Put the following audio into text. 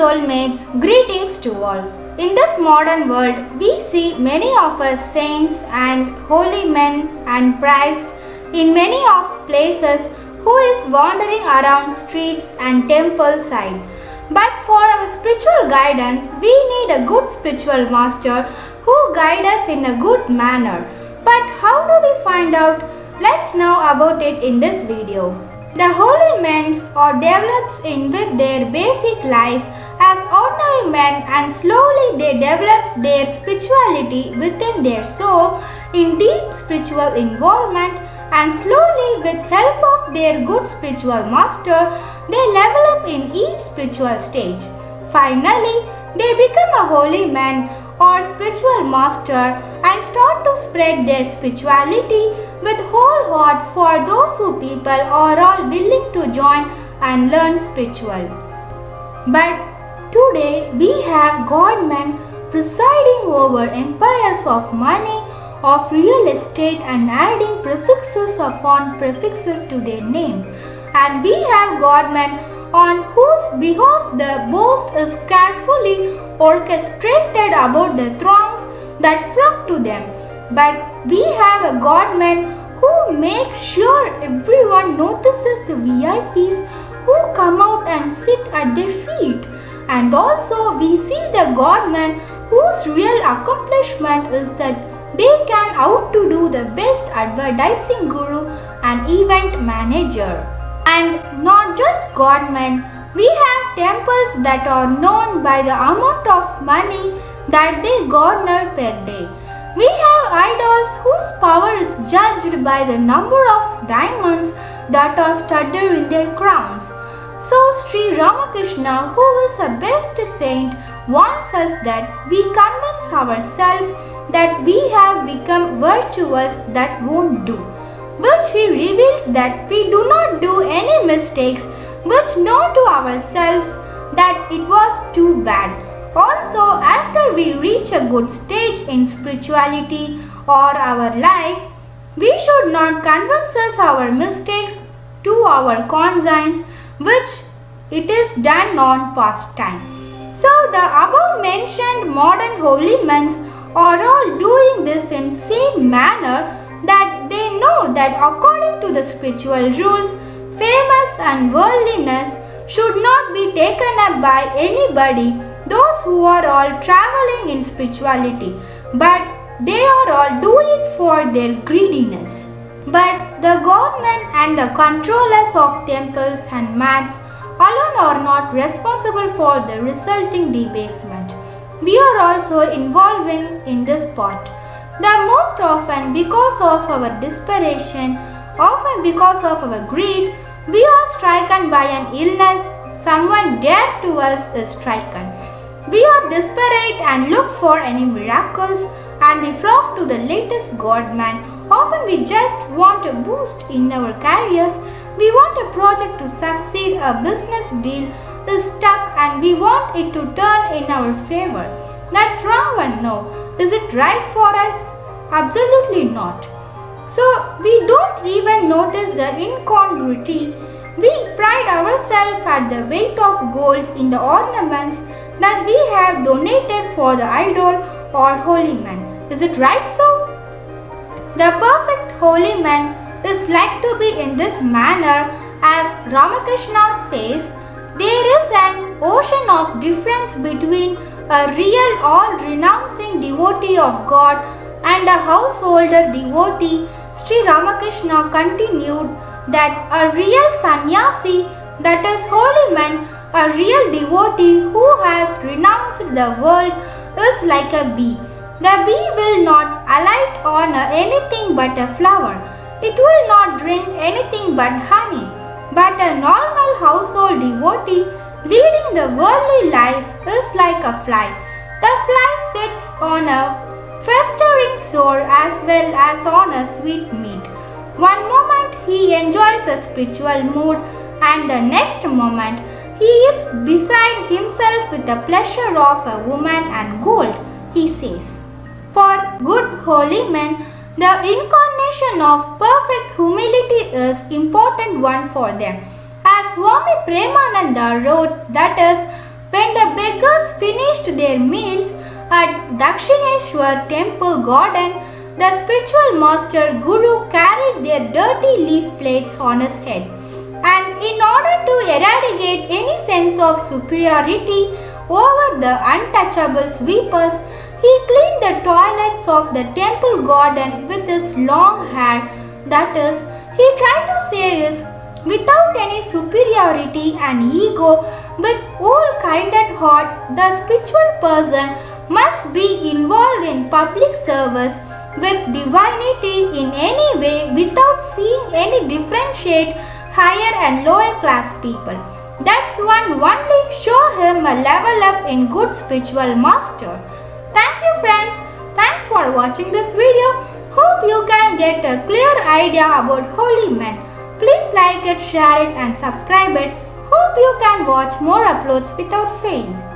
soulmates, greetings to all. In this modern world, we see many of us saints and holy men and priests in many of places who is wandering around streets and temple side. But for our spiritual guidance, we need a good spiritual master who guide us in a good manner. But how do we find out? Let's know about it in this video. The holy men are develops in with their basic life as ordinary men, and slowly they develops their spirituality within their soul in deep spiritual involvement, and slowly with help of their good spiritual master they level up in each spiritual stage. Finally, they become a holy man or spiritual master and start to spread their spirituality with whole heart for those who people are all willing to join and learn spiritual. But today we have God men presiding over empires of money, of real estate, and adding prefixes upon prefixes to their name. And we have God men on whose behalf the boast is carefully orchestrated about the throngs that flock to them. But we have a God man who makes sure everyone notices the VIPs who come out and sit at their feet. And also we see the God man whose real accomplishment is that they can outdo the best advertising guru and event manager. And not just God men, we have temples that are known by the amount of money that they garner per day. We have idols whose power is judged by the number of diamonds that are studded in their crowns. So Sri Ramakrishna, who is a best saint, warns us that we convince ourselves that we have become virtuous that won't do, which he reveals that we do not do any mistakes, which know to ourselves that it was too bad. Also, after we reach a good stage in spirituality or our life, we should not convince us our mistakes to our conscience, which it is done on past time. So the above mentioned modern holy men are all doing this in same manner, that they know that according to the spiritual rules, famous and worldliness should not be taken up by anybody, those who are all traveling in spirituality, but they are all do it for their greediness. But the government and the controllers of temples and mats alone are not responsible for the resulting debasement. We are also involving in this part. The most often because of our desperation, often because of our greed, we are stricken by an illness. Someone dear to us is stricken. We are desperate and look for any miracles, and we flock to the latest God man. Often we just want a boost in our careers. We want a project to succeed, a business deal is stuck, and we want it to turn in our favor. That's wrong one, no. Is it right for us? Absolutely not. So we don't even notice the incongruity. We pride ourselves at the weight of gold in the ornaments that we have donated for the idol or holy man. Is it right so? The perfect holy man is like to be in this manner, as Ramakrishna says, there is an ocean of difference between a real all-renouncing devotee of God and a householder devotee. Sri Ramakrishna continued that a real sannyasi, that is holy man, a real devotee who has renounced the world, is like a bee. The bee will not alight on anything but a flower. It will not drink anything but honey. But a normal household devotee leading the worldly life is like a fly. The fly sits on a festering sore as well as on a sweet meat. One moment he enjoys a spiritual mood, and the next moment he is beside himself with the pleasure of a woman and gold, he says. For good holy men, the incarnation of perfect humility is important one for them. As Swami Premananda wrote, that is, When the beggars finished their meals at Dakshineshwar temple garden, the spiritual master Guru carried their dirty leaf plates on his head. And in order to eradicate any sense of superiority over the untouchable sweepers, he cleaned the toilets of the temple garden with his long hair. That is, he tried to say is, without any superiority and ego, with all kind and heart, the spiritual person must be involved in public service with divinity in any way without seeing any differentiate higher and lower class people. That's one only show him a level up in good spiritual master. Thank you friends. Thanks for watching this video. Hope you can get a clear idea about holy men. Please like it, share it and subscribe it. Hope you can watch more uploads without fail.